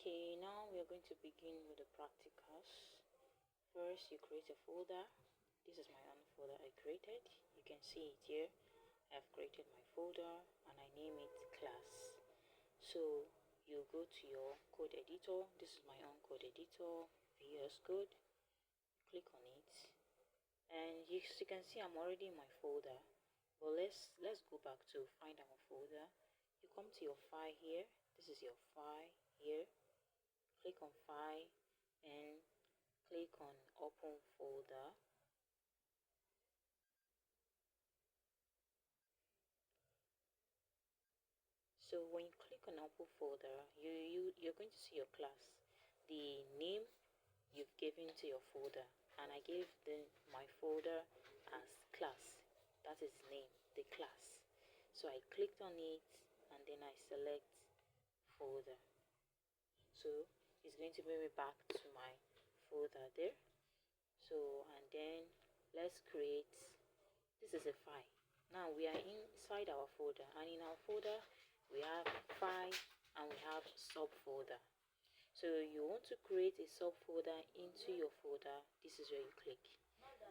Okay, now we are going to begin with the practicals. First, you create a folder. This is my own folder I created. You can see it here. I've created my folder and I name it class. So you go to your code editor. This is my own code editor, VS Code. Click on it, and you can see I'm already in my folder. But let's go back to find our folder. You come to your file here. This is your file here. Click on file and click on open folder. So when you click on open folder, you're going to see your class, the name you've given to your folder, and I gave my folder as class. That is name, the class. So I clicked on it and then I select folder. So it's going to bring me back to my folder there. So and then let's create, this is a file. Now we are inside our folder, and in our folder we have file and we have subfolder. So you want to create a subfolder into your folder. This is where you click.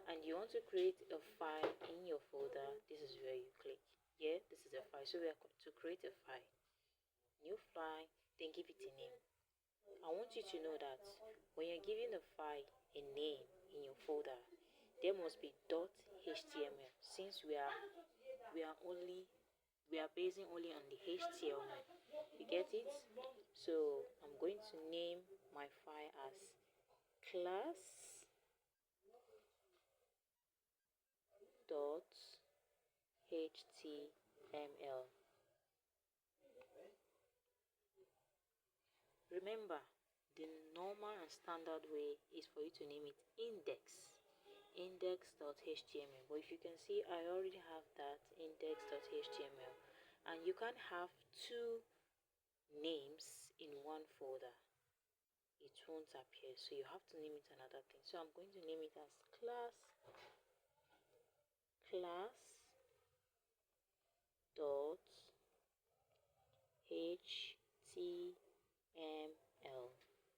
And you want to create a file in your folder. This is where you click. Yeah, this is a file. So we are to create a file, new file, then give it a name. I want you to know that when you're giving a file a name in your folder, there must be .html, since we are basing only on the HTML. You get it? So I'm going to name my file as class .html. Remember, the normal and standard way is for you to name it index.html. But if you can see, I already have that index.html, and you can't have two names in one folder. It won't appear, so you have to name it another thing. So I'm going to name it as class dot html.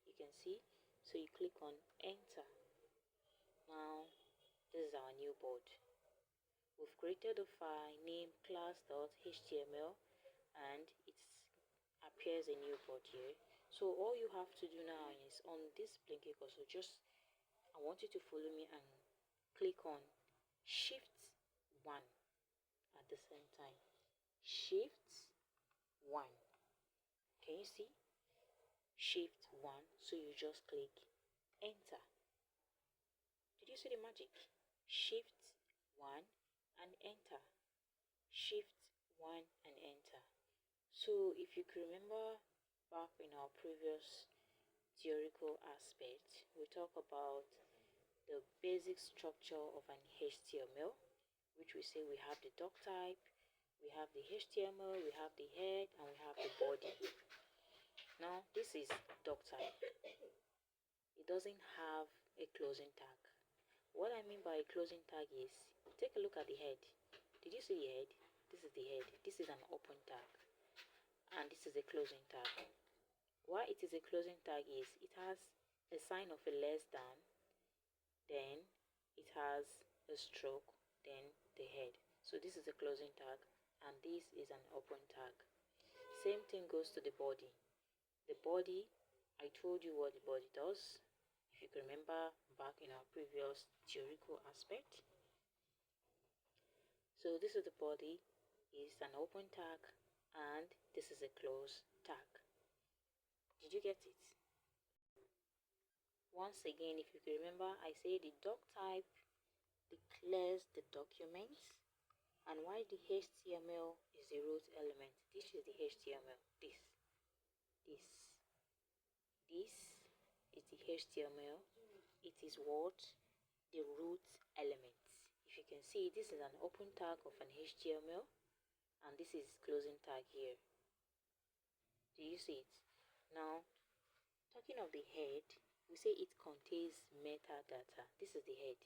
You can see, so you click on enter. Now this is our new board. We've created a file named class.html and it appears a new board here. So all you have to do now is on this blinking cursor, I want you to follow me and click on Shift 1 at the same time. Shift 1. Can you see? Shift 1. So you just click enter. Did you see the magic? Shift 1 and enter. Shift 1 and enter. So if you can remember back in our previous theoretical aspect, we talk about the basic structure of an HTML, which we say we have the doc type, we have the HTML, we have the head, and we have the body. Now this is doc type. It doesn't have a closing tag. What I mean by a closing tag is, take a look at the head. Did you see the head? This is the head. This is an open tag, and this is a closing tag. Why it is a closing tag is it has a sign of a less than, then it has a stroke, then the head. So this is a closing tag and this is an open tag. Same thing goes to the body. The body, I told you what the body does, if you can remember back in our previous theoretical aspect. So this is the body, is an open tag, and this is a closed tag. Did you get it? Once again, if you can remember, I say the doc type declares the document, and why the HTML is the root element. This is the HTML. This is the HTML. It is what? The root element. If you can see, this is an open tag of an HTML, and this is closing tag here. Do you see it? Now, talking of the head, we say it contains metadata. This is the head.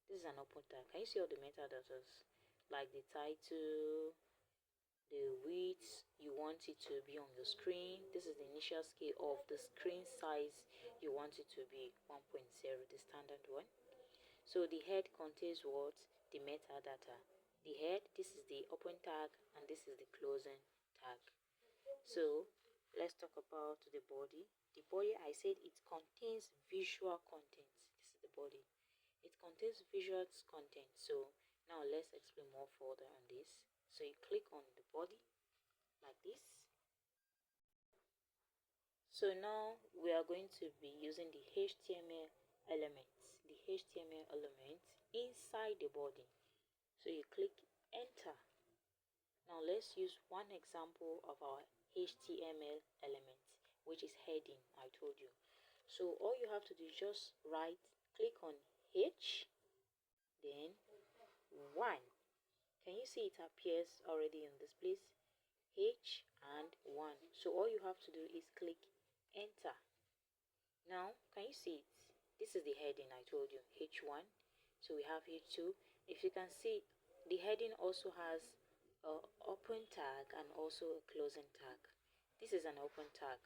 This is an open tag. Can you see all the metadata? Like the title, the width you want it to be on your screen. This is the initial scale of the screen size you want it to be, 1.0, the standard one. So the head contains what? The metadata. The head, this is the open tag, and this is the closing tag. So let's talk about the body. The body, I said it contains visual content. This is the body. It contains visual content. So now let's explain more further on this. So you click on the body like this. So now we are going to be using the HTML elements. The HTML element inside the body. So you click enter. Now let's use one example of our HTML element, which is heading, I told you. So all you have to do is just click on H, then 1. Can you see it appears already in this place? H and 1. So all you have to do is click enter. Now, can you see it? This is the heading I told you, H1. So we have H2. If you can see, the heading also has an open tag and also a closing tag. This is an open tag.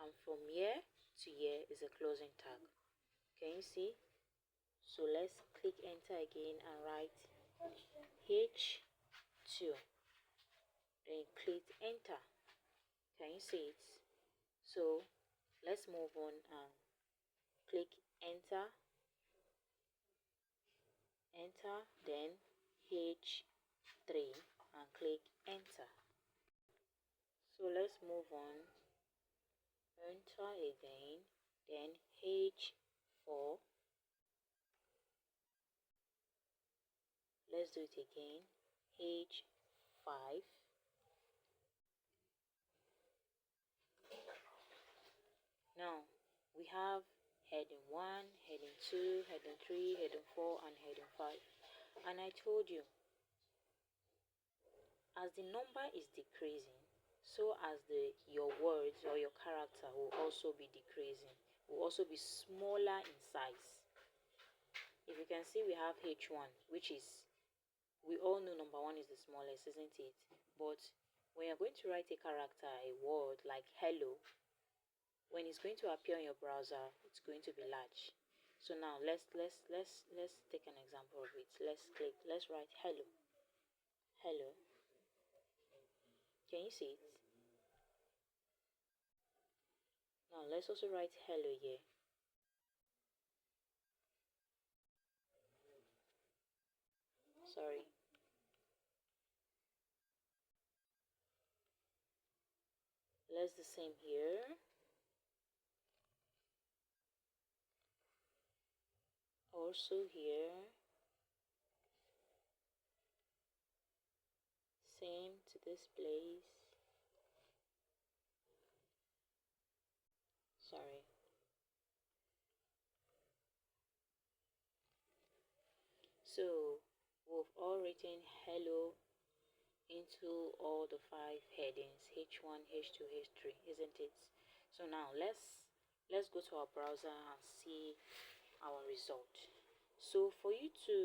And from here to here is a closing tag. Can you see? So let's click enter again and write H2. Then click enter. Can you see it? So let's move on and click enter, then H3 and click enter. So let's move on, enter again, then H4. Let's do it again, H5. Now we have heading 1, heading 2, heading 3, heading 4, and heading 5. And I told you, as the number is decreasing, so as your words or your character will also be decreasing, will also be smaller in size. If you can see, we have H1, which is, we all know number 1 is the smallest, isn't it? But when you're going to write a character, a word like hello, when it's going to appear on your browser, it's going to be large. So now let's take an example of it. Let's write hello. Hello. Can you see it? Now let's also write hello here. Sorry. Let's do the same here. Also here. Same to this place. Sorry. So we've all written hello into all the 5 headings, H1, H2, H3, isn't it? So now let's go to our browser and see our result. So for you to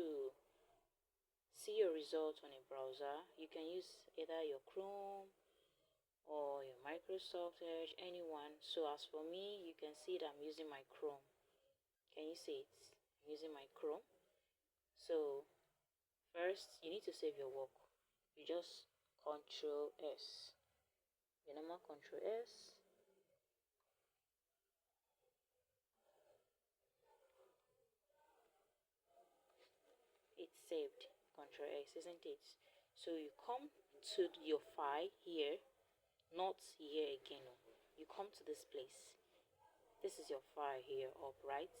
see your result on a browser, you can use either your Chrome or your Microsoft Edge, anyone. So as for me, you can see that I'm using my Chrome. Can you see it? I'm using my Chrome. So first, you need to save your work. You just Control S. Your normal Control S. It's saved. Control X, isn't it? So you come to your file here, not here again. You come to this place. This is your file here up, right?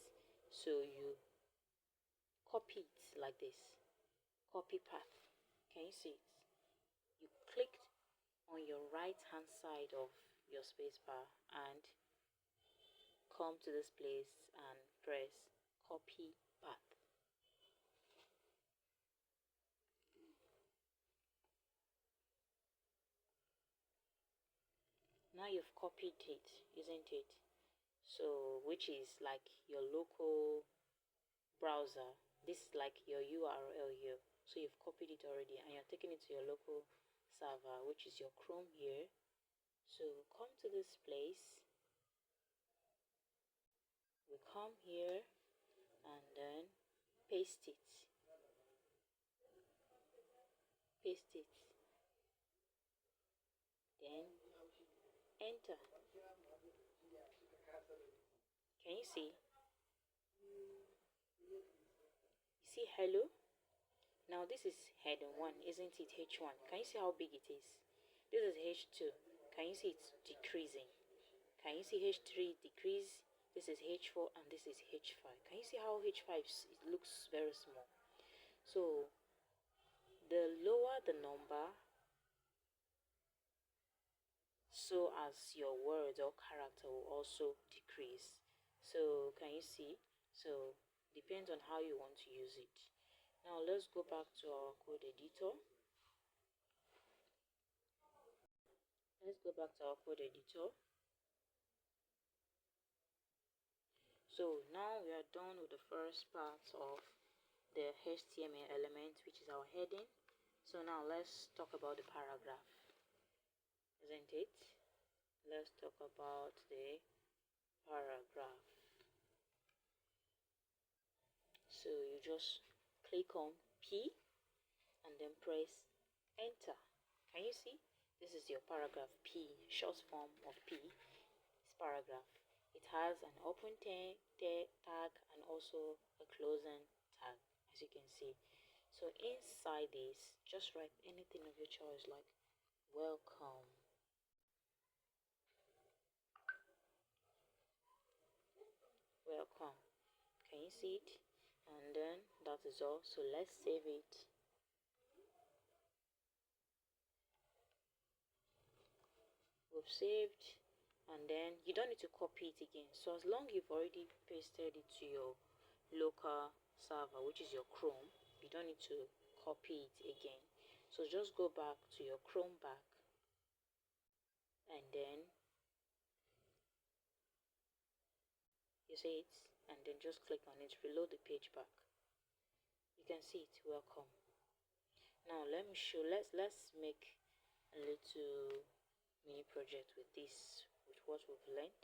So you copy it like this. Copy path. Can you see it? You clicked on your right hand side of your spacebar and come to this place and press copy path. Now you've copied it, isn't it? So which is like your local browser. This is like your URL here. So you've copied it already and you're taking it to your local server, which is your Chrome here. So come to this place, we come here and then paste it, then enter. Can you see? You see hello? Now this is heading 1, isn't it? H1. Can you see how big it is? This is H2. Can you see it's decreasing? Can you see H3 decrease? This is H4 and this is H5. Can you see how H5 it looks very small? So the lower the number, so as your words or character will also decrease. So can you see? So depends on how you want to use it. Now let's go back to our code editor. So now we are done with the first part of the HTML element, which is our heading. So now let's talk about the paragraph, isn't it? Let's talk about the paragraph. So you just click on P and then press enter. Can you see? This is your paragraph. P, short form of P, is paragraph. It has an open tag and also a closing tag, as you can see. So inside this, just write anything of your choice, like welcome, welcome. Can you see it? And then that is all. So let's save it. We've saved, and then you don't need to copy it again. So as long you've already pasted it to your local server, which is your Chrome, you don't need to copy it again. So just go back to your Chrome back, and then you see it, and then just click on it, reload the page back. You can see it, welcome. Now let me show, let's make a little mini project with this, with what we've learned.